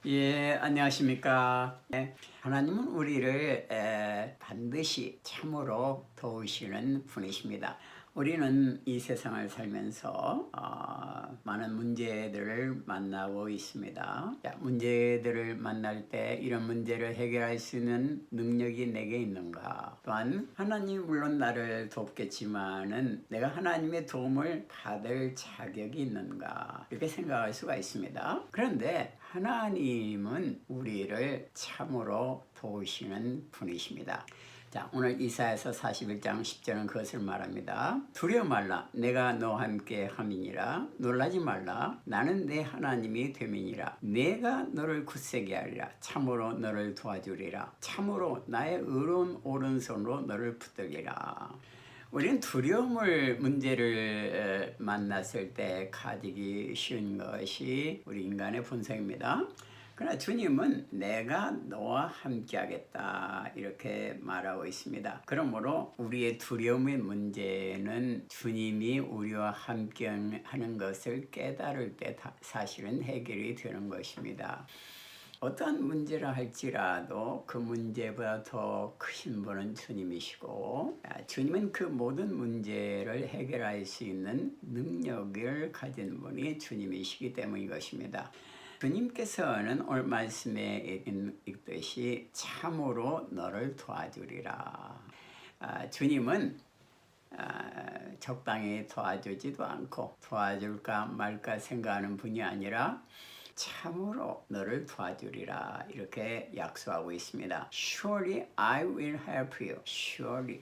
예, 안녕하십니까. 하나님은 우리를 반드시 참으로 도우시는 분이십니다. 우리는 이 세상을 살면서 많은 문제들을 만나고 있습니다. 문제들을 만날 때 이런 문제를 해결할 수 있는 능력이 내게 있는가? 또한 하나님이 물론 나를 돕겠지만은 내가 하나님의 도움을 받을 자격이 있는가? 이렇게 생각할 수가 있습니다. 그런데 하나님은 우리를 참으로 도우시는 분이십니다. 자, 오늘 이사야서 41장 10절은 그것을 말합니다. 두려워 말라, 내가 너와 함께 함이니라. 놀라지 말라, 나는 내 하나님이 됨이니라. 내가 너를 굳세게 하리라. 참으로 너를 도와주리라. 참으로 나의 의로운 오른손으로 너를 붙들리라. 우리는 문제를 만났을 때 가지기 쉬운 것이 우리 인간의 본성입니다. 그러나 주님은 내가 너와 함께 하겠다 이렇게 말하고 있습니다. 그러므로 우리의 두려움의 문제는 주님이 우리와 함께 하는 것을 깨달을 때 사실은 해결이 되는 것입니다. 어떠한 문제라 할지라도 그 문제보다 더 크신 분은 주님이시고, 주님은 그 모든 문제를 해결할 수 있는 능력을 가진 분이 주님이시기 때문인 것입니다. 주님께서는 오늘 말씀에 읽듯이 참으로 너를 도와주리라. 주님은 적당히 도와주지도 않고 도와줄까 말까 생각하는 분이 아니라 참으로 너를 도와주리라 이렇게 약속하고 있습니다. Surely I will help you. Surely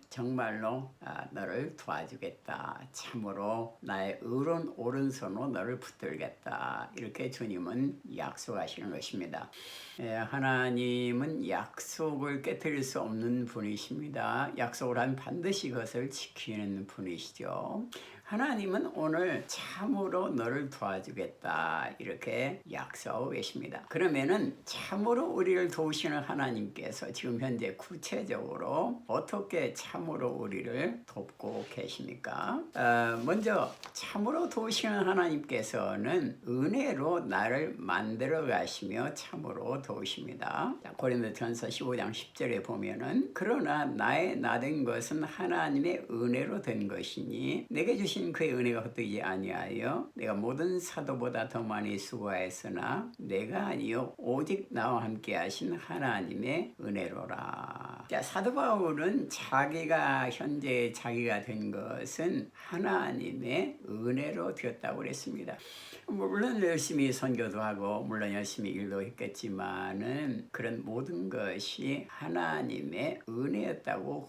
정말로 너를 도와주겠다. 참으로 나의 의로운 오른손으로 너를 붙들겠다. 이렇게 주님은 약속하시는 것입니다. 하나님은 약속을 깨뜨릴 수 없는 분이십니다. 약속을 하면 반드시 그것을 지키는 분이시죠. 하나님은 오늘 참으로 너를 도와주겠다 이렇게 약속하고 계십니다. 그러면은 참으로 우리를 도우시는 하나님께서 지금 현재 구체적으로 어떻게 참으로 우리를 돕고 계십니까? 먼저 참으로 도우시는 하나님께서는 은혜로 나를 만들어 가시며 참으로 도우십니다. 고린도전서 15장 10절에 보면은 그러나 나의 나된 것은 하나님의 은혜로 된 것이니 내게 주신 그의 은혜가 헛되지 아니하여 내가 모든 사도보다 더 많이 수고하였으나 내가 아니요 오직 나와 함께 하신 하나님의 은혜로라. 자, 사도 바울은 현재 자기가 된 것은 하나님의 은혜로 되었다고 그랬습니다. 물론 열심히 선교도 하고 물론 열심히 일도 했겠지만은 그런 모든 것이 하나님의 은혜였다고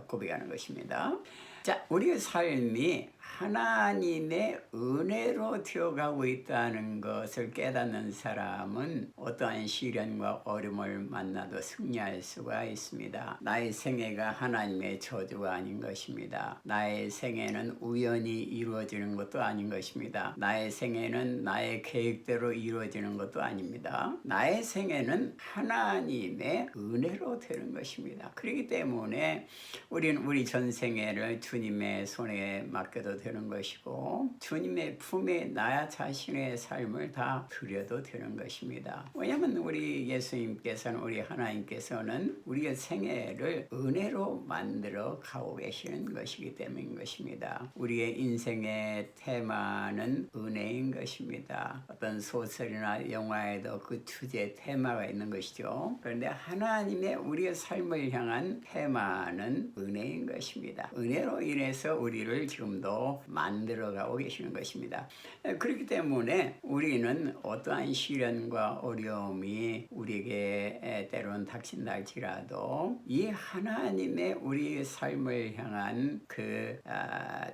고백하는 것입니다. 자, 우리의 삶이 하나님의 은혜로 되어가고 있다는 것을 깨닫는 사람은 어떠한 시련과 어려움을 만나도 승리할 수가 있습니다. 나의 생애가 하나님의 저주가 아닌 것입니다. 나의 생애는 우연히 이루어지는 것도 아닌 것입니다. 나의 생애는 나의 계획대로 이루어지는 것도 아닙니다. 나의 생애는 하나님의 은혜로 되는 것입니다. 그렇기 때문에 우리는 우리 전생애를 주님의 손에 맡겨도 되는 것이고 주님의 품에 나 자신의 삶을 다 드려도 되는 것입니다. 왜냐하면 우리 예수님께서는 우리 하나님께서는 우리의 생애를 은혜로 만들어 가고 계시는 것이기 때문인 것입니다. 우리의 인생의 테마는 은혜인 것입니다. 어떤 소설이나 영화에도 그 주제 테마가 있는 것이죠. 그런데 하나님의 우리의 삶을 향한 테마는 은혜인 것입니다. 은혜로 인해서 우리를 지금도 만들어가고 계시는 것입니다. 그렇기 때문에 우리는 어떠한 시련과 어려움이 우리에게 때로는 닥친다 할지라도 이 하나님의 우리의 삶을 향한 그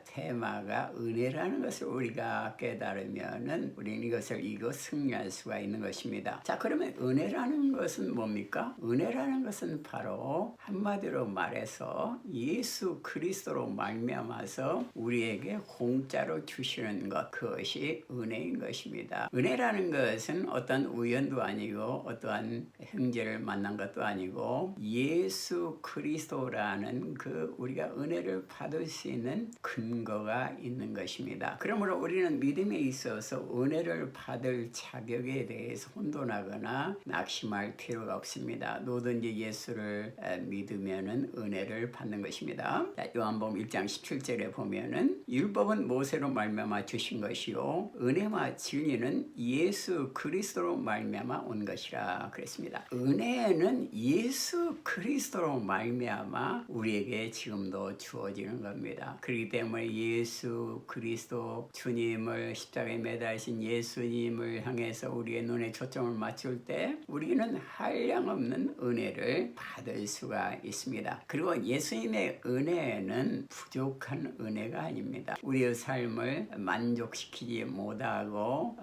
테마가 은혜라는 것을 우리가 깨달으면은 우리는 이것을 이겨 승리할 수가 있는 것입니다. 자, 그러면 은혜라는 것은 뭡니까? 은혜라는 것은 바로 한마디로 말해서 예수 그리스도로 말미암아서 우리에게 공짜로 주시는 것, 그것이 은혜인 것입니다. 은혜라는 것은 어떤 우연도 아니고 어떠한 형제를 만난 것도 아니고 예수 그리스도라는 그 우리가 은혜를 받을 수 있는 근거가 있는 것입니다. 그러므로 우리는 믿음에 있어서 은혜를 받을 자격에 대해서 혼돈하거나 낙심할 필요가 없습니다. 누구든지 예수를 믿으면은 은혜를 받는 것입니다. 요한복음 1장 17절에 보면은 율법은 모세로 말미암아 주신 것이요 은혜와 진리는 예수 그리스도로 말미암아 온 것이라 그랬습니다. 은혜는 예수 그리스도로 말미암아 우리에게 지금도 주어지는 겁니다. 그렇기 때문에 예수 그리스도 주님을 십자가에 매달리신 예수님을 향해서 우리의 눈에 초점을 맞출 때 우리는 한량없는 은혜를 받을 수가 있습니다. 그리고 예수님의 은혜는 부족한 은혜가 아닙니다. 우리의 삶을 만족시키지 못하고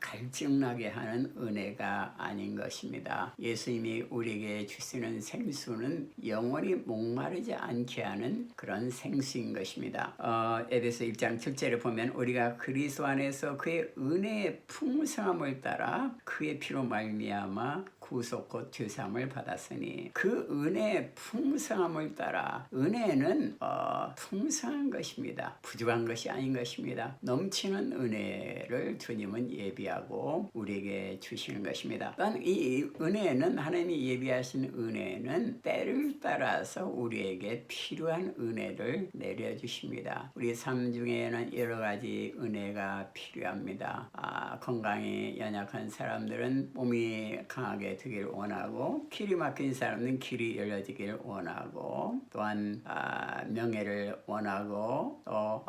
갈증나게 하는 은혜가 아닌 것입니다. 예수님이 우리에게 주시는 생수는 영원히 목마르지 않게 하는 그런 생수인 것입니다. 에베소 1장 7절에 보면 우리가 그리스도 안에서 그의 은혜의 풍성함을 따라 그의 피로 말미암아 구속 곧 죄사함을 받았으니 그 은혜의 풍성함을 따라 은혜는 풍성한 것입니다. 부족한 것이 아닌 것입니다. 넘치는 은혜를 주님은 예비하고 우리에게 주시는 것입니다. 또한 이 은혜는 하나님이 예비하신 은혜는 때를 따라서 우리에게 필요한 은혜를 내려주십니다. 우리 삶 중에는 여러 가지 은혜가 필요합니다. 건강이 연약한 사람들은 몸이 강하게 되기를 원하고 길이 막힌 사람은 길이 열려지기를 원하고 또한 명예를 원하고 또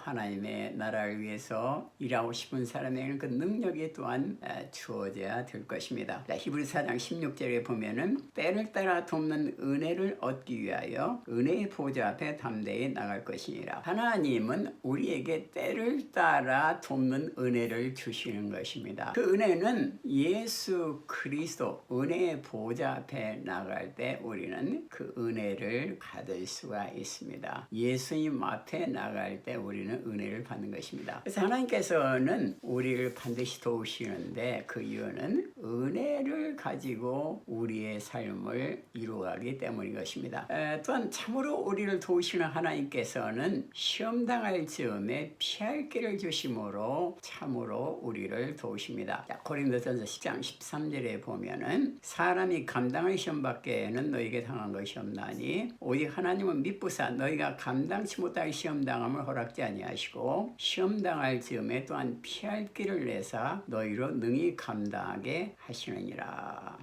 하나님의 나라를 위해서 일하고 싶은 사람에게는 그 능력이 또한 주어져야 될 것입니다. 히브리서 4장 16절에 보면은 때를 따라 돕는 은혜를 얻기 위하여 은혜의 보좌 앞에 담대히 나갈 것이니라. 하나님은 우리에게 때를 따라 돕는 은혜를 주시는 것입니다. 그 은혜는 예수 그리스도 은혜의 보좌 앞에 나갈 때 우리는 그 은혜를 받을 수가 있습니다. 예수님 앞에 나갈 때 우리는 은혜를 받는 것입니다. 그래서 하나님께서는 우리를 반드시 도우시는데 그 이유는 은혜를 가지고 우리의 삶을 이루어가기 때문인 것입니다. 또한 참으로 우리를 도우시는 하나님께서는 시험당할 즈음에 피할 길을 주심으로 참으로 우리를 도우십니다. 고린도전서 10장 13절에 보면은 사람이 감당할 시험밖에는 너에게 당한 것이 없나니 오직 하나님은 미쁘사 너희가 감당치 못할 시험당함을 허락지 아니하시고 시험당할 즈음에 또한 피할 길을 내사 너희로 능히 감당하게 하시느니라.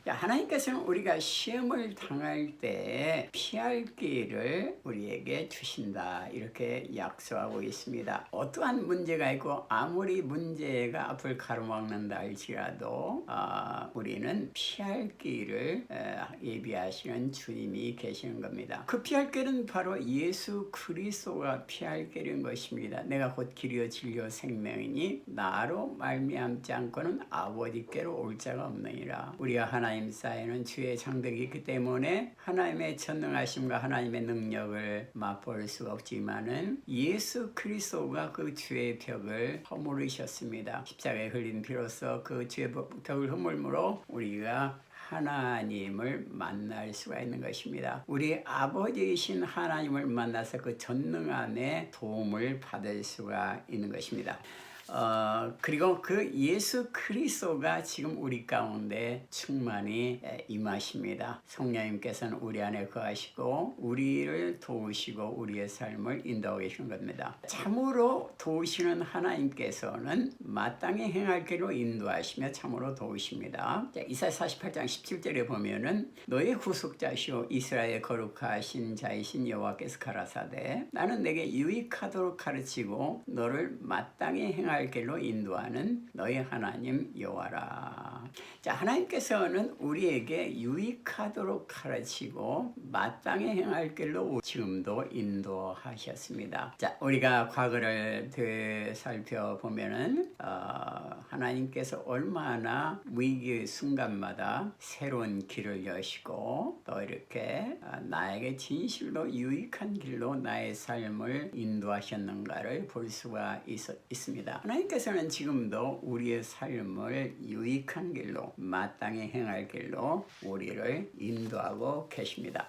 하나님께서는 우리가 시험을 당할 때 피할 길을 우리에게 주신다 이렇게 약속하고 있습니다. 어떠한 문제가 있고 아무리 문제가 앞을 가로막는다 할지라도 우리는 피할 길을 예비하시는 주님이 계시는 겁니다. 그 피할 길은 바로 예수 그리스도가 피할 길인 것입니다. 내가 곧 길이요 진리요 생명이니 나로 말미암지 않고는 아버지께로 올 자가 없느니라. 우리가 하나님 사이에는 주의 창덕이 있기 때문에 하나님의 전능하심과 하나님의 능력을 맛볼 수가 없지만은 예수 그리스도가 그 주의 벽을 허물으셨습니다. 십자가에 흘린 피로써 그 주의 벽을 허물므로 우리가 하나님을 만날 수가 있는 것입니다. 우리 아버지이신 하나님을 만나서 그 전능함의 도움을 받을 수가 있는 것입니다. 그리고 그 예수 그리스도가 지금 우리 가운데 충만히 임하십니다. 성령님께서는 우리 안에 거하시고 우리를 도우시고 우리의 삶을 인도하고 계시는 겁니다. 참으로 도우시는 하나님께서는 마땅히 행할 길로 인도하시며 참으로 도우십니다. 이사야 48장 17절에 보면은 너의 구속자시오 이스라엘의 거룩하신 자이신 여호와께서 가라사대 나는 내게 유익하도록 가르치고 너를 마땅히 행할 길로 인도하는 너희 하나님 여호와라. 자, 하나님께서는 우리에게 유익하도록 가르치고 마땅히 행할 길로 지금도 인도하셨습니다. 자, 우리가 과거를 되살펴보면은 하나님께서 얼마나 위기의 순간마다 새로운 길을 여시고 또 이렇게 나에게 진실로 유익한 길로 나의 삶을 인도하셨는가를 볼 수가 있습니다. 하나님께서는 지금도 우리의 삶을 유익한 길로 마땅히 행할 길로 우리를 인도하고 계십니다.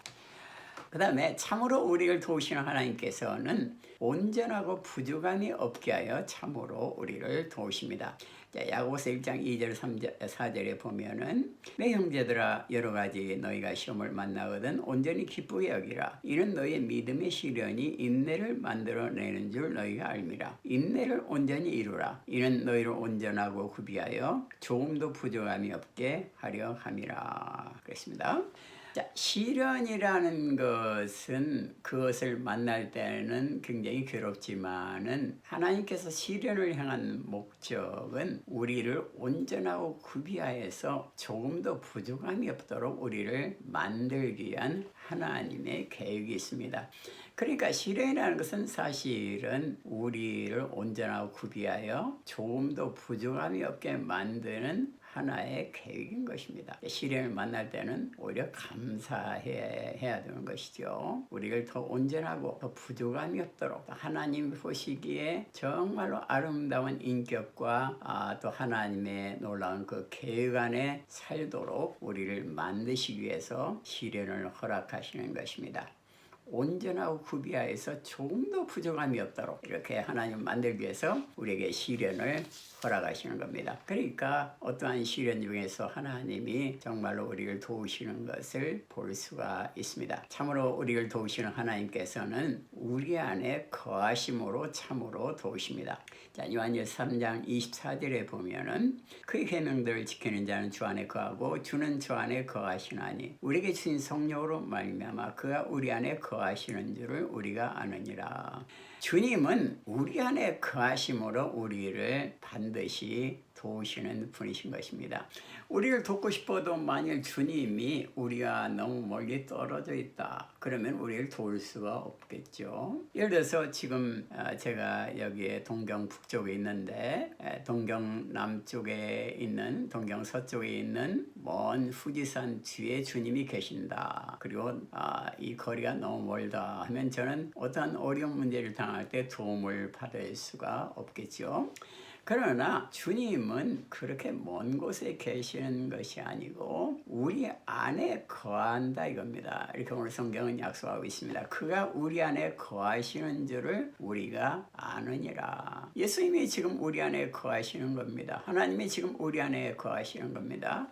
그 다음에 참으로 우리를 도우시는 하나님께서는 온전하고 부족함이 없게 하여 참으로 우리를 도우십니다. 야고보서 1장 2절 4절에 보면은 내 형제들아 여러 가지 너희가 시험을 만나거든 온전히 기쁘게 여기라. 이는 너희의 믿음의 시련이 인내를 만들어내는 줄 너희가 알미라. 인내를 온전히 이루라. 이는 너희를 온전하고 구비하여 조금도 부족함이 없게 하려 함이라. 그랬습니다. 자, 시련이라는 것은 그것을 만날 때는 굉장히 괴롭지만은 하나님께서 시련을 향한 목적은 우리를 온전하고 구비하여서 조금도 부족함이 없도록 우리를 만들기 위한 하나님의 계획이 있습니다. 그러니까 시련이라는 것은 사실은 우리를 온전하고 구비하여 조금도 부족함이 없게 만드는 하나의 계획인 것입니다. 시련을 만날 때는 오히려 감사해야 되는 것이죠. 우리를 더 온전하고 더 부족함이 없도록 하나님 보시기에 정말로 아름다운 인격과 또 하나님의 놀라운 그 계획 안에 살도록 우리를 만드시기 위해서 시련을 허락하시는 것입니다. 온전하고 구비하여서 조금도 부족함이 없도록 이렇게 하나님 만들기 위해서 우리에게 시련을 허락하시는 겁니다. 그러니까 어떠한 시련 중에서 하나님이 정말로 우리를 도우시는 것을 볼 수가 있습니다. 참으로 우리를 도우시는 하나님께서는 우리 안에 거하심으로 참으로 도우십니다. 자, 요한일서 3장 24절에 보면은 그의 계명들을 지키는 자는 주 안에 거하고 주는 주 안에 거하시나니 우리에게 주신 성령으로 말미암아 그가 우리 안에 거하시는 줄을 우리가 아느니라. 주님은 우리 안에 거하심으로 우리를 반드시 도우시는 분이신 것입니다. 우리를 돕고 싶어도 만일 주님이 우리가 너무 멀리 떨어져 있다 그러면 우리를 도울 수가 없겠죠. 예를 들어서 지금 제가 여기에 동경 북쪽에 있는데 동경 남쪽에 있는 동경 서쪽에 있는 먼 후지산 뒤에 주님이 계신다. 그리고 이 거리가 너무 멀다 하면 저는 어떠한 어려운 문제를 당할 때 도움을 받을 수가 없겠죠. 그러나 주님은 그렇게 먼 곳에 계시는 것이 아니고 우리 안에 거한다 이겁니다. 이렇게 오늘 성경은 약속하고 있습니다. 그가 우리 안에 거하시는 줄을 우리가 아느니라. 예수님이 지금 우리 안에 거하시는 겁니다. 하나님이 지금 우리 안에 거하시는 겁니다.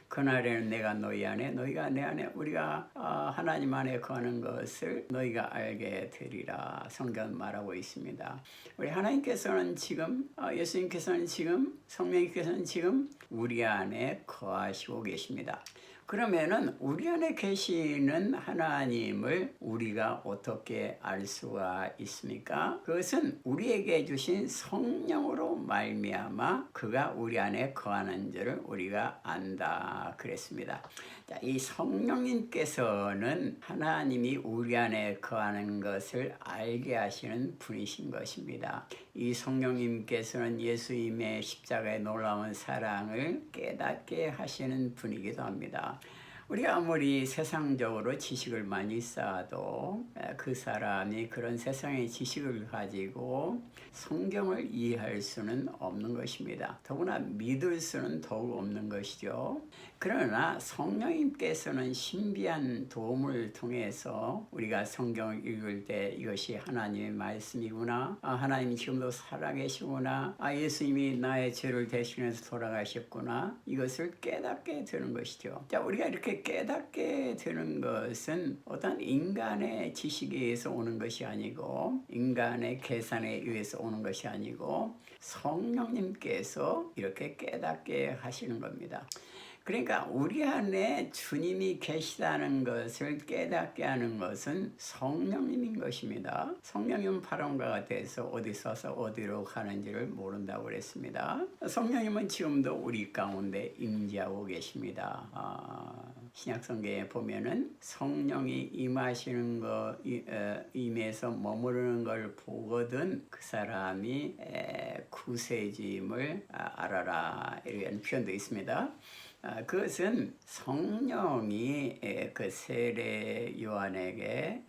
그날에는 내가 너희 안에 너희가 내 안에 우리가 하나님 안에 거하는 것을 너희가 알게 되리라. 성경은 말하고 있습니다. 우리 하나님께서는 지금 예수님께서는 지금 성령님께서는 지금 우리 안에 거하시고 계십니다. 그러면은 우리 안에 계시는 하나님을 우리가 어떻게 알 수가 있습니까? 그것은 우리에게 주신 성령으로 말미암아 그가 우리 안에 거하는 줄을 우리가 안다 그랬습니다. 자, 이 성령님께서는 하나님이 우리 안에 거하는 것을 알게 하시는 분이신 것입니다. 이 성령님께서는 예수님의 십자가의 놀라운 사랑을 깨닫게 하시는 분이기도 합니다. 우리가 아무리 세상적으로 지식을 많이 쌓아도 그 사람이 그런 세상의 지식을 가지고 성경을 이해할 수는 없는 것입니다. 더구나 믿을 수는 더욱 없는 것이죠. 그러나 성령님께서는 신비한 도움을 통해서 우리가 성경을 읽을 때 이것이 하나님의 말씀이구나, 하나님이 지금도 살아계시구나, 예수님이 나의 죄를 대신해서 돌아가셨구나, 이것을 깨닫게 되는 것이죠. 자, 우리가 이렇게 깨닫게 되는 것은 어떤 인간의 지식에 의해서 오는 것이 아니고 인간의 계산에 의해서 오는 것이 아니고 성령님께서 이렇게 깨닫게 하시는 겁니다. 그러니까 우리 안에 주님이 계시다는 것을 깨닫게 하는 것은 성령님인 것입니다. 성령님은 바람과 같아서 어디 서서 어디로 가는지를 모른다고 그랬습니다. 성령님은 지금도 우리 가운데 임재하고 계십니다. 신약성경에 보면은 성령이 임하시는 거 임해서 머무르는 걸 보거든 그 사람이 구세주임을 알아라 이런 표현도 있습니다. 그것은 성령이 그 세례 요한에게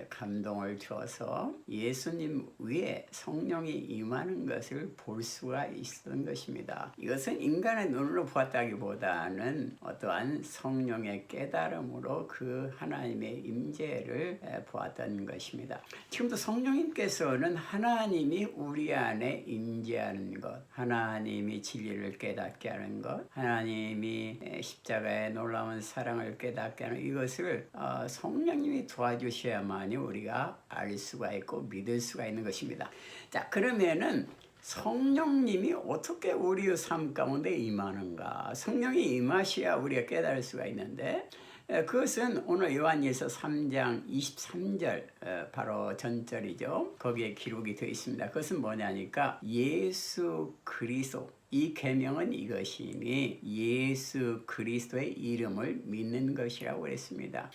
감동을 주어서 예수님 위에 성령이 임하는 것을 볼 수가 있었던 것입니다. 이것은 인간의 눈으로 보았다기보다는 어떠한 성령의 깨달음으로 그 하나님의 임재를 보았던 것입니다. 지금도 성령님께서는 하나님이 우리 안에 임재하는 것, 하나님이 진리를 깨닫게 하는 것, 하나님이 십자가의 놀라운 사랑을 깨닫게 하는 이것을 성령님이 도와주셔야만이 우리가 알 수가 있고 믿을 수가 있는 것입니다. 자, 그러면은 성령님이 어떻게 우리의 삶 가운데 임하는가? 성령이 임하셔야 우리가 깨달을 수가 있는데 그것은 오늘 요한일서 3장 23절 바로 전절이죠. 거기에 기록이 되어 있습니다. 그것은 뭐냐니까 예수 그리스도 이 계명은 이것이니 예수 그리스도의 이름을 믿는 것이라고 했습니다.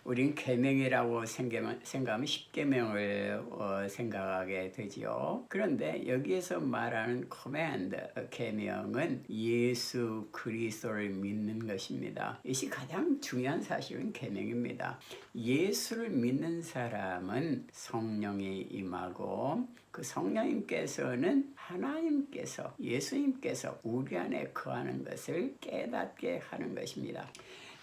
우리는 계명이라고 생각하면 10계명을 생각하게 되지요. 그런데 여기에서 말하는 command, 계명은 예수 그리스도를 믿는 것입니다. 이것이 가장 중요한 사실은 계명입니다. 예수를 믿는 사람은 성령이 임하고 그 성령님께서는 하나님께서 예수님께서 우리 안에 거하는 것을 깨닫게 하는 것입니다.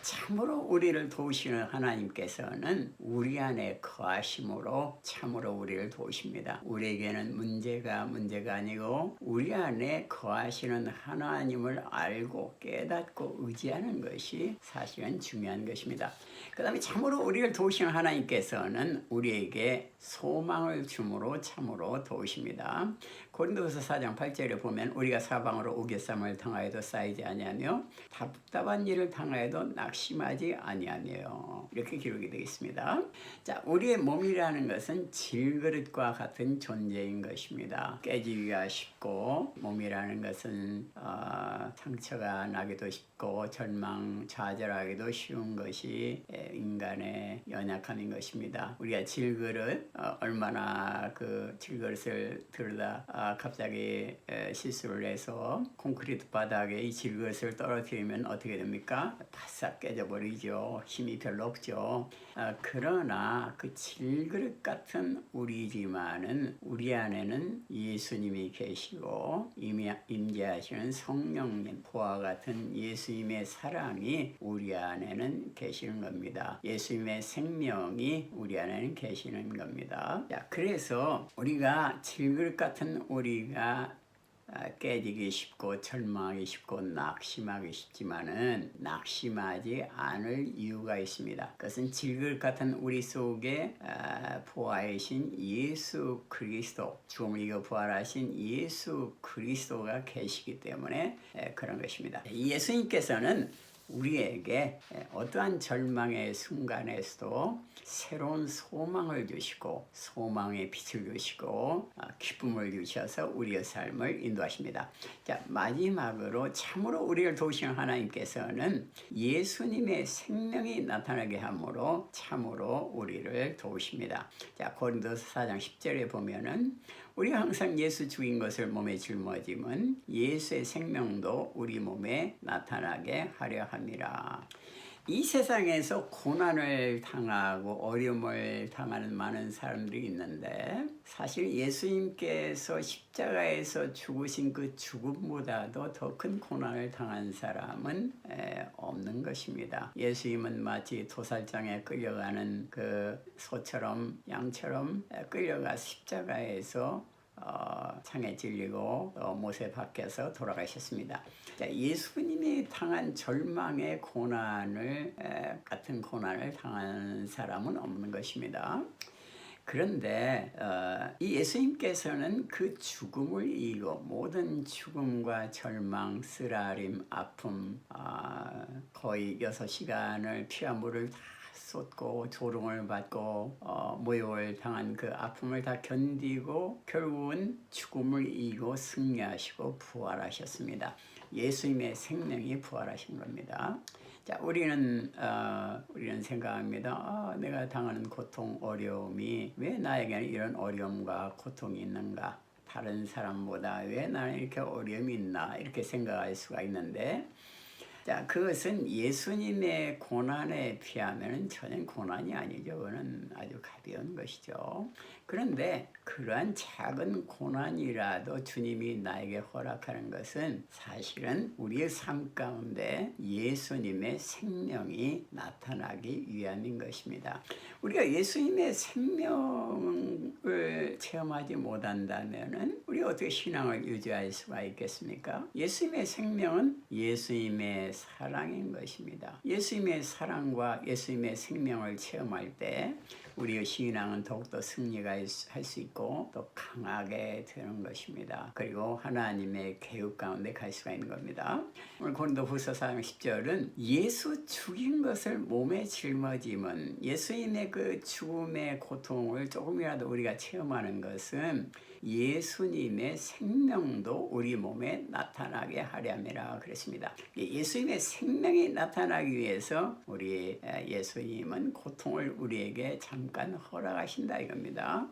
참으로 우리를 도우시는 하나님께서는 우리 안에 거하심으로 참으로 우리를 도우십니다. 우리에게는 문제가 아니고 우리 안에 거하시는 하나님을 알고 깨닫고 의지하는 것이 사실은 중요한 것입니다. 그 다음에 참으로 우리를 도우시는 하나님께서는 우리에게 소망을 주므로 참으로 도우십니다. 고린도후서 4장 8절에 보면 우리가 사방으로 우겨쌈을 당하여도 쌓이지 아니하며 답답한 일을 당하여도 낙심하지 아니하며 이렇게 기록이 되어 있습니다. 자, 우리의 몸이라는 것은 질그릇과 같은 존재인 것입니다. 깨지기가 쉽고 몸이라는 것은 상처가 나기도 쉽고 절망, 좌절하기도 쉬운 것이 인간의 연약함인 것입니다. 우리가 질그릇 얼마나 그 질그릇을 들다 갑자기 실수를 해서 콘크리트 바닥에 이 질그릇을 떨어뜨리면 어떻게 됩니까? 바싹 깨져버리죠. 힘이 별로 없죠. 그러나 그 질그릇 같은 우리지만은 우리 안에는 예수님이 계시고 임재하시는 성령님, 보화 같은 예수님의 사랑이 우리 안에는 계시는 겁니다. 예수님의 생명이 우리 안에는 계시는 겁니다. 자, 그래서 우리가 질그릇 같은 우리가 깨지기 쉽고 절망하기 쉽고 낙심하기 쉽지만은 낙심하지 않을 이유가 있습니다. 그것은 질그릇 같은 우리 속에 보아이신 예수 그리스도, 죽음을 이겨 부활하신 예수 그리스도가 계시기 때문에 그런 것입니다. 예수님께서는 우리에게 어떠한 절망의 순간에서도 새로운 소망을 주시고 소망의 빛을 주시고 기쁨을 주셔서 우리의 삶을 인도하십니다. 자, 마지막으로 참으로 우리를 도우시는 하나님께서는 예수님의 생명이 나타나게 함으로 참으로 우리를 도우십니다. 자, 고린도서 4장 10절에 보면은 우리가 항상 예수 죽인 것을 몸에 짊어짐은 예수의 생명도 우리 몸에 나타나게 하려 합니다. 이 세상에서 고난을 당하고 어려움을 당하는 많은 사람들이 있는데 사실 예수님께서 십자가에서 죽으신 그 죽음보다도 더 큰 고난을 당한 사람은 없는 것입니다. 예수님은 마치 도살장에 끌려가는 그 소처럼 양처럼 끌려가 십자가에서 창에 찔리고 못에 박혀서 돌아가셨습니다. 자, 예수님이 당한 절망의 고난을 같은 고난을 당한 사람은 없는 것입니다. 그런데 이 예수님께서는 그 죽음을 이기고 모든 죽음과 절망, 쓰라림, 아픔 거의 6시간을 피와 물을 다 쏟고 조롱을 받고 모욕을 당한 그 아픔을 다 견디고 결국은 죽음을 이기고 승리하시고 부활하셨습니다. 예수님의 생명이 부활하신 겁니다. 자, 우리는 생각합니다. 내가 당하는 고통, 어려움이 왜 나에게는 이런 어려움과 고통이 있는가? 다른 사람보다 왜 나는 이렇게 어려움이 있나? 이렇게 생각할 수가 있는데, 자, 그것은 예수님의 고난에 비하면 전혀 고난이 아니죠. 그거는 아주 가벼운 것이죠. 그런데 그러한 작은 고난이라도 주님이 나에게 허락하는 것은 사실은 우리의 삶 가운데 예수님의 생명이 나타나기 위함인 것입니다. 우리가 예수님의 생명을 체험하지 못한다면 우리가 어떻게 신앙을 유지할 수가 있겠습니까? 예수님의 생명은 예수님의 사랑인 것입니다. 예수님의 사랑과 예수님의 생명을 체험할 때 우리의 신앙은 더욱더 승리가 할 수 있고 또 강하게 되는 것입니다. 그리고 하나님의 계획 가운데 갈 수가 있는 겁니다. 오늘 고린도후서 4장 10절은 예수 죽인 것을 몸에 짊어짐은, 예수님의 그 죽음의 고통을 조금이라도 우리가 체험하는 것은 예수님의 생명도 우리 몸에 나타나게 하려니라 그랬습니다. 예수님의 생명이 나타나기 위해서 우리 예수님은 고통을 우리에게 잠깐 허락하신다 이겁니다.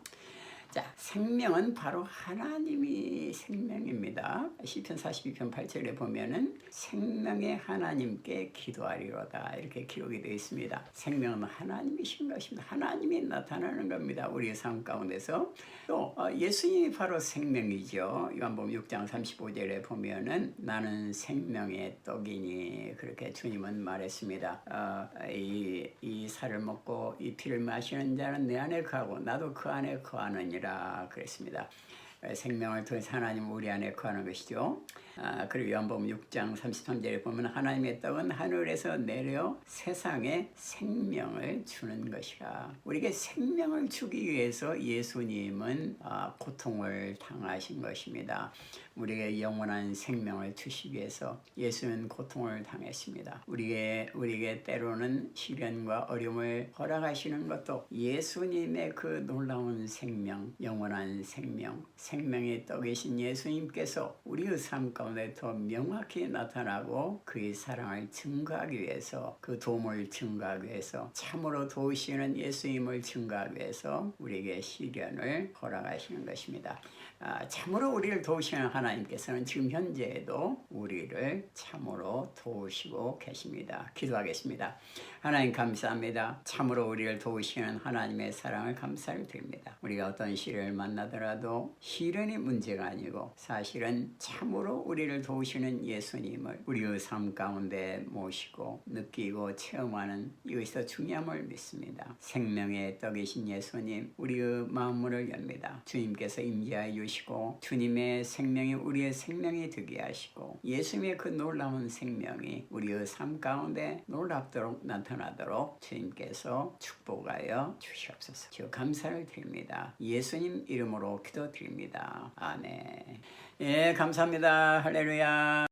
자, 생명은 바로 하나님이 생명입니다. 시편 42편 8절에 보면은 생명의 하나님께 기도하리로다 이렇게 기록이 되어 있습니다. 생명은 하나님이신 것입니다. 하나님이 나타나는 겁니다. 우리의 삶 가운데서. 또 예수님이 바로 생명이죠. 요한복음 6장 35절에 보면은 나는 생명의 떡이니 그렇게 주님은 말했습니다. 이 살을 먹고 이 피를 마시는 자는 내 안에 거하고 나도 그 안에 거하느니라 그랬습니다. 생명을 통해서 하나님 우리 안에 거하는 것이죠. 그리고 요한복음 6장 33절에 보면 하나님의 떡은 하늘에서 내려 세상에 생명을 주는 것이라. 우리에게 생명을 주기 위해서 예수님은 고통을 당하신 것입니다. 우리에게 영원한 생명을 주시기 위해서 예수는 고통을 당했습니다. 우리에게 때로는 시련과 어려움을 허락하시는 것도 예수님의 그 놀라운 생명, 영원한 생명, 생명의 떡이신 예수님께서 우리의 삶 가운데 더 명확히 나타나고 그의 사랑을 증거하기 위해서, 그 도움을 증거하기 위해서, 참으로 도우시는 예수님을 증거하기 위해서 우리에게 시련을 허락하시는 것입니다. 참으로 우리를 도우시는 하나님께서는 지금 현재에도 우리를 참으로 도우시고 계십니다. 기도하겠습니다. 하나님 감사합니다. 참으로 우리를 도우시는 하나님의 사랑을 감사를 드립니다. 우리가 어떤 시련을 만나더라도 시련이 문제가 아니고 사실은 참으로 우리를 도우시는 예수님을 우리의 삶 가운데 모시고 느끼고 체험하는 이것이 중요함을 믿습니다. 생명의 떡이신 예수님, 우리의 마음문을 엽니다. 주님께서 임재하여 주시고 주님의 생명이 우리의 생명이 되게 하시고 예수님의 그 놀라운 생명이 우리의 삶 가운데 놀랍도록 나타나도록 주님께서 축복하여 주시옵소서. 주여 감사를 드립니다. 예수님 이름으로 기도드립니다. 아멘. 예, 감사합니다. 할렐루야.